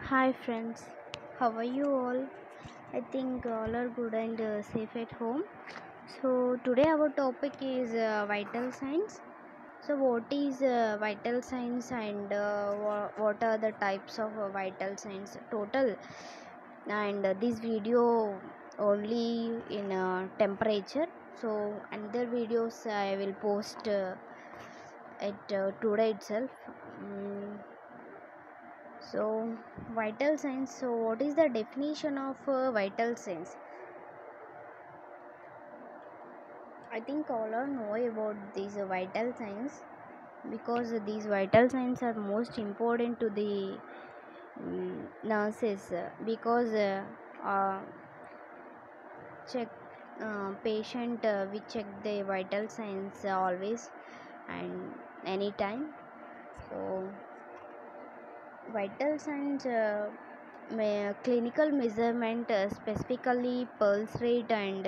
Hi friends, how are you all? I think all are good and safe at home. So today our topic is vital signs. So what is vital signs and what are the types of vital signs total? And this video only in temperature. So another videos I will post at today itself. Mm, so, vital signs. So, what is the definition of vital signs? I think all are know about these vital signs because these vital signs are most important to the nurses because uh, check patient we check the vital signs always and anytime. So, vital signs. Clinical measurement, specifically pulse rate and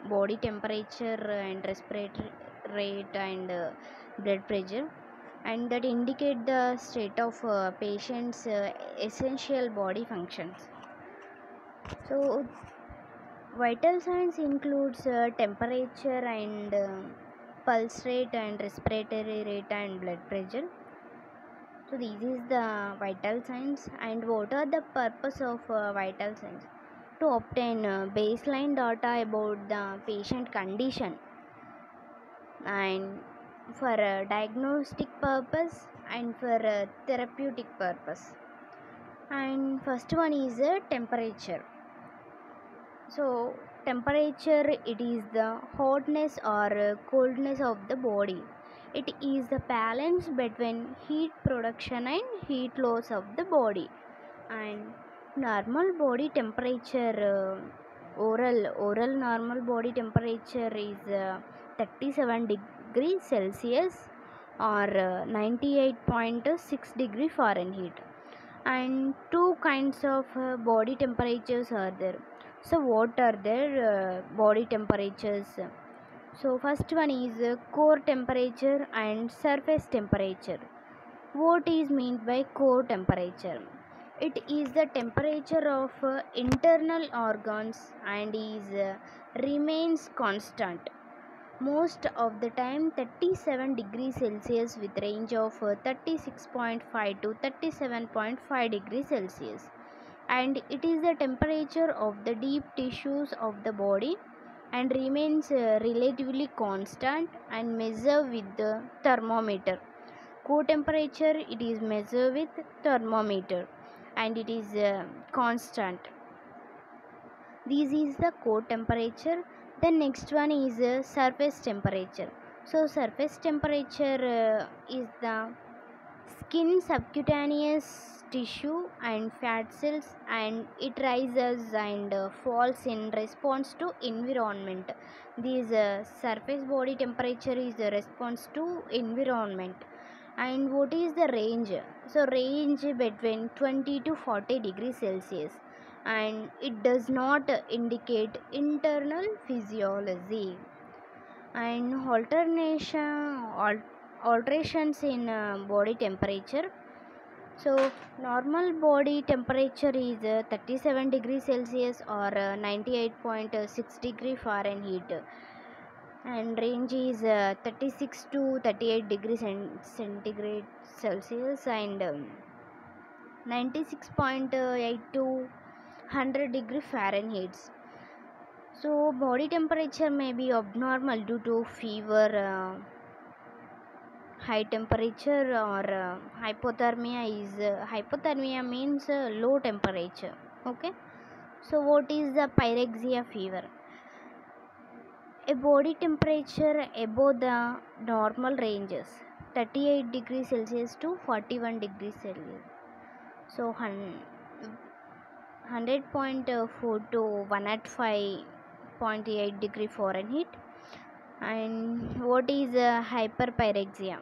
body temperature and respiratory rate and blood pressure, and that indicate the state of patient's essential body functions. So vital signs includes temperature and pulse rate and respiratory rate and blood pressure. So this is the vital signs. And what are the purpose of vital signs? To obtain baseline data about the patient condition and for diagnostic purpose and for therapeutic purpose. And first one is temperature. So temperature, it is the hotness or coldness of the body. It is the balance between heat production and heat loss of the body. And normal body temperature, oral normal body temperature is 37 degrees Celsius or 98.6 degree Fahrenheit. And two kinds of body temperatures are there. So what are their body temperatures? So first one is core temperature and surface temperature. What is meant by core temperature? It is the temperature of internal organs and is remains constant most of the time 37 degrees Celsius with range of 36.5 to 37.5 degrees Celsius, and it is the temperature of the deep tissues of the body and remains relatively constant and measured with the thermometer. Core temperature, it is measured with thermometer and it is constant. This is the core temperature. The next one is surface temperature. So surface temperature is the skin, subcutaneous tissue and fat cells, and it rises and falls in response to environment. This surface body temperature is the response to environment. And what is the range? So range between 20 to 40 degrees Celsius, and it does not indicate internal physiology. And alterations in body temperature. So normal body temperature is 37 degrees Celsius or 98.6 degree Fahrenheit, and range is 36 to 38 degrees centigrade Celsius and 96.8 to 100 degree Fahrenheit. So body temperature may be abnormal due to fever, high temperature or hypothermia. Is hypothermia means low temperature. Okay. So what is the pyrexia fever? A body temperature above the normal ranges 38 degrees Celsius to 41 degrees Celsius. So 100.4 to 105.8 degree Fahrenheit. And what is hyperpyrexia?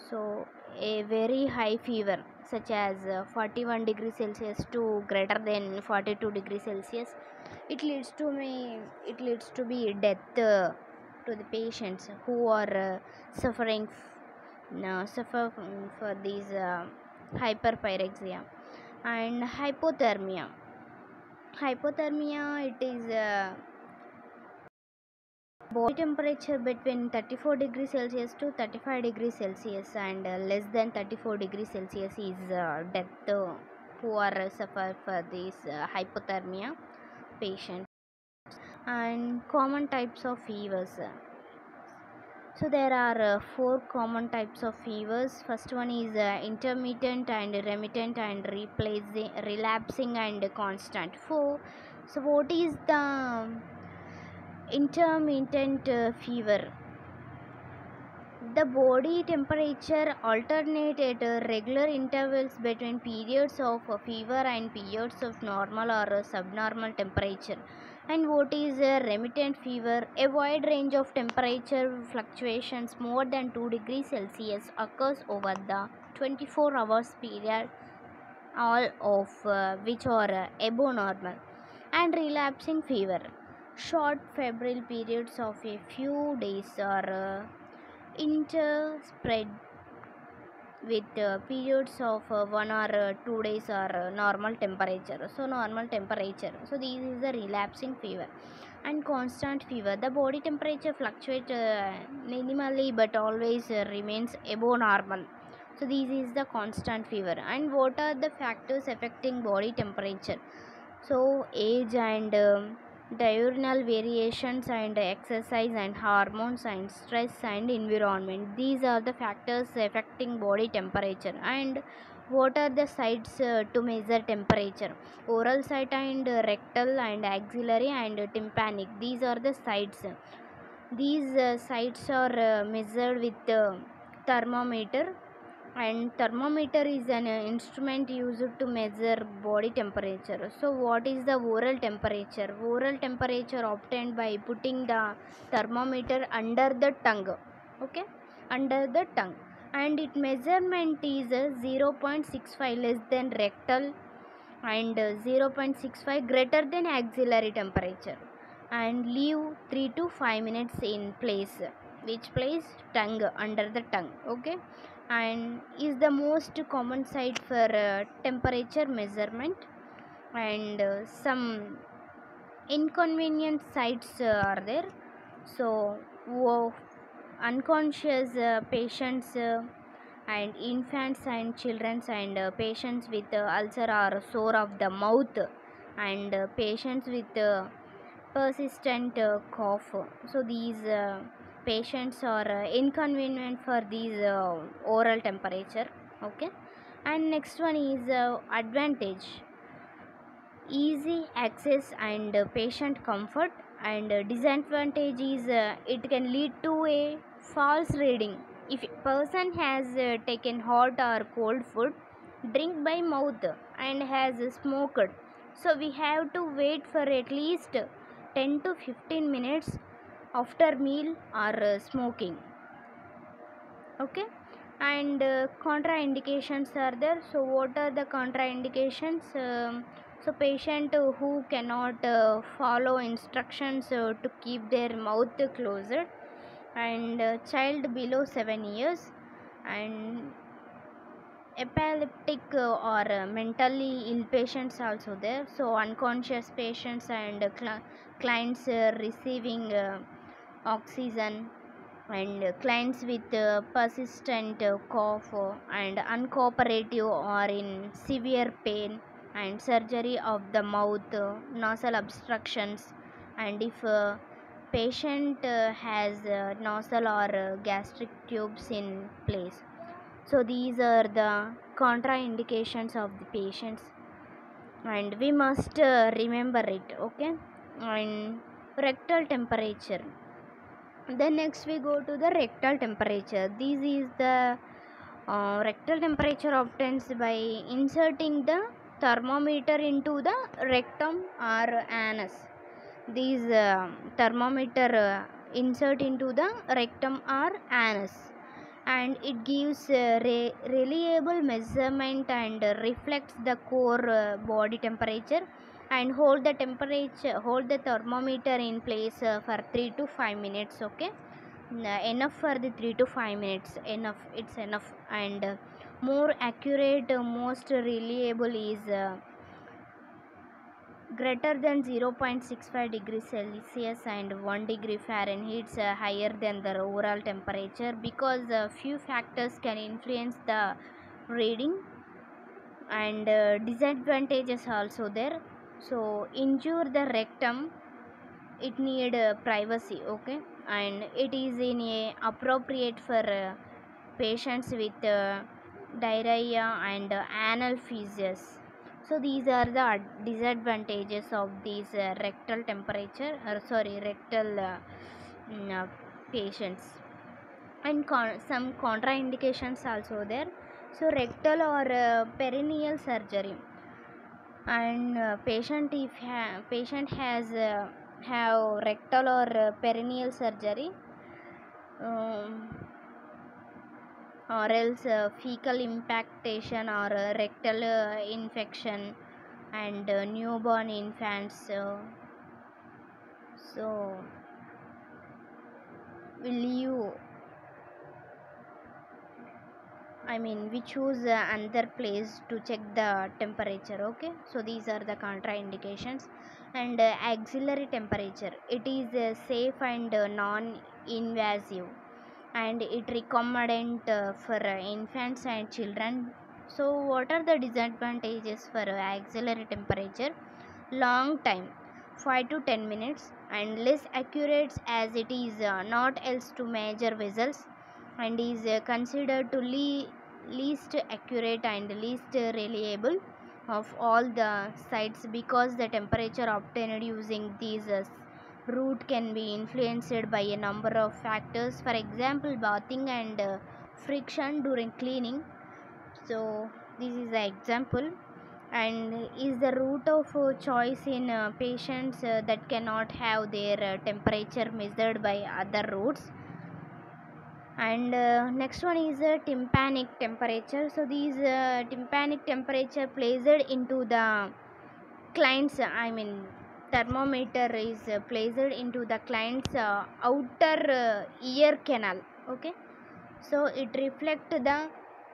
So a very high fever such as 41 degrees Celsius to greater than 42 degrees Celsius, it leads to be death to the patients who are suffer for these hyperpyrexia. And hypothermia, it is body temperature between 34 degrees celsius to 35 degrees celsius, and less than 34 degrees celsius is death who are suffer for this hypothermia patient. And common types of fevers, so there are four common types of fevers. First one is intermittent and remittent and replacing, relapsing and constant. So what is the intermittent fever? The body temperature alternate at regular intervals between periods of fever and periods of normal or subnormal temperature. And what is a remittent fever? A wide range of temperature fluctuations more than 2 degrees Celsius occurs over the 24 hours period, all of which are above normal. And relapsing fever, short febrile periods of a few days or interspread with periods of 1 or 2 days or normal temperature. So normal temperature, so this is the relapsing fever. And constant fever, the body temperature fluctuates minimally but always remains above normal. So this is the constant fever. And what are the factors affecting body temperature? So age and diurnal variations and exercise and hormones and stress and environment, these are the factors affecting body temperature. And what are the sites to measure temperature? Oral site and rectal and axillary and tympanic, these are the sites. These sites are measured with thermometer. And thermometer is an instrument used to measure body temperature. So what is the oral temperature? Oral temperature obtained by putting the thermometer under the tongue, okay, under the tongue. And its measurement is 0.65 less than rectal and 0.65 greater than axillary temperature. And leave 3 to 5 minutes in place. Which place? Tongue, under the tongue, okay. And is the most common site for temperature measurement. And some inconvenient sites are there. So unconscious patients and infants and children and patients with ulcer or sore of the mouth, and patients with persistent cough. So these patients are inconvenient for these oral temperature, okay. And next one is advantage, easy access and patient comfort. And disadvantage is it can lead to a false reading. If a person has taken hot or cold food, drink by mouth, and has smoked, so we have to wait for at least 10 to 15 minutes after meal or smoking, okay. And contraindications are there. So what are the contraindications? So patient who cannot follow instructions to keep their mouth closed, and child below 7 years, and epileptic or mentally ill patients also there. So unconscious patients and clients receiving oxygen, and clients with persistent cough and uncooperative or in severe pain, and surgery of the mouth, nasal obstructions. And if patient has nasal or gastric tubes in place. So these are the contraindications of the patients, and we must remember it, okay. And rectal temperature, then next we go to the rectal temperature. This is the rectal temperature obtained by inserting the thermometer into the rectum or anus. These thermometer insert into the rectum or anus, and it gives reliable measurement and reflects the core body temperature, and hold the thermometer in place for 3 to 5 minutes, okay. Enough for the 3 to 5 minutes, enough, it's enough. And more accurate, most reliable is greater than 0.65 degrees Celsius and 1 degree Fahrenheit higher than the overall temperature, because few factors can influence the reading. And disadvantages also there. So injure the rectum, it need privacy, okay, and it is in a appropriate for patients with diarrhea and anal fissures. So these are the disadvantages of these rectal temperature, or sorry, rectal patients. And some contraindications also there. So rectal or perineal surgery, and patient has have rectal or perineal surgery, um, or else fecal impactation or rectal infection, and newborn infants. So will you, we choose another place to check the temperature, okay. So these are the contraindications. And axillary temperature, it is safe and non-invasive, and it recommended for infants and children. So what are the disadvantages for axillary temperature? Long time, 5 to 10 minutes, and less accurate as it is not else to measure vessels, and is considered to least accurate and least reliable of all the sites, because the temperature obtained using these route can be influenced by a number of factors, for example bathing and friction during cleaning. So this is the example. And is the route of choice in patients that cannot have their temperature measured by other routes. And next one is tympanic temperature. So these tympanic temperature placed into the client's thermometer is placed into the client's outer ear canal, okay. So it reflects the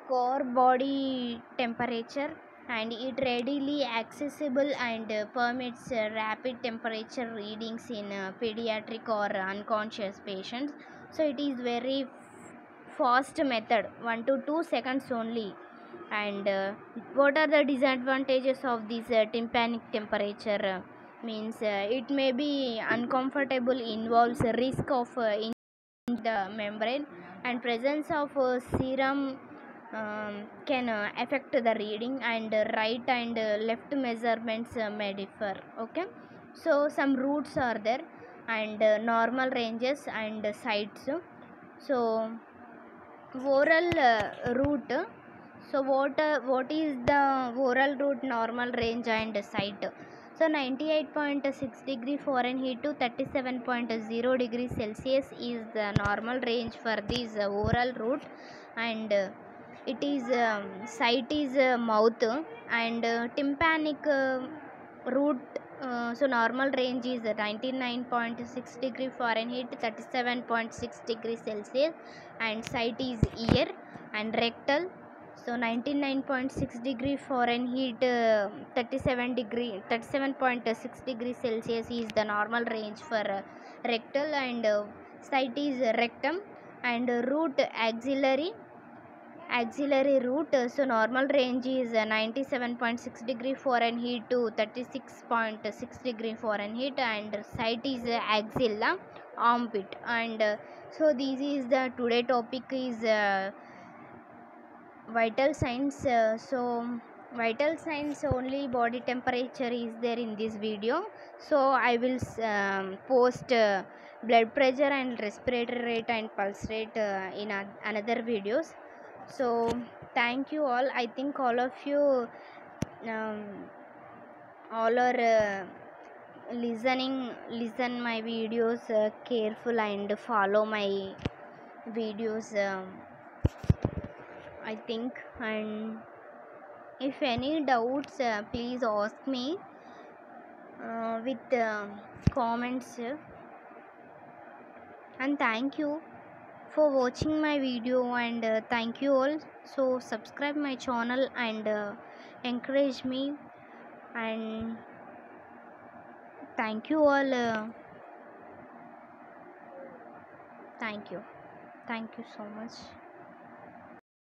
core body temperature, and it readily accessible and permits rapid temperature readings in pediatric or unconscious patients. So it is very fast method, 1 to 2 seconds only. And what are the disadvantages of this tympanic temperature? Means it may be uncomfortable, involves a risk of in the membrane, and presence of serum can affect the reading, and right and left measurements may differ, okay. So some routes are there, and normal ranges and sites. So oral route. So what is the oral route, normal range and site? So 98.6 degree Fahrenheit to 37.0 degree Celsius is the normal range for this oral route. And it is site is mouth. And tympanic route, so normal range is 99.6 degree Fahrenheit, 37.6 degree Celsius, and site is ear. And rectal, so 99.6 degree Fahrenheit, 37.6 degree Celsius is the normal range for rectal, and site is rectum. And root axillary root, so normal range is 97.6 degree Fahrenheit to 36.6 degree Fahrenheit, and site is axilla, armpit. And so this is the today topic is vital signs. So vital signs, only body temperature is there in this video. So I will post blood pressure and respiratory rate and pulse rate in another videos. So thank you all. I think all of you um, all are listen my videos careful, and follow my videos, I think. And if any doubts, please ask me with comments. And thank you for watching my video, and thank you all. So subscribe my channel and encourage me, and thank you all. Thank you, thank you so much.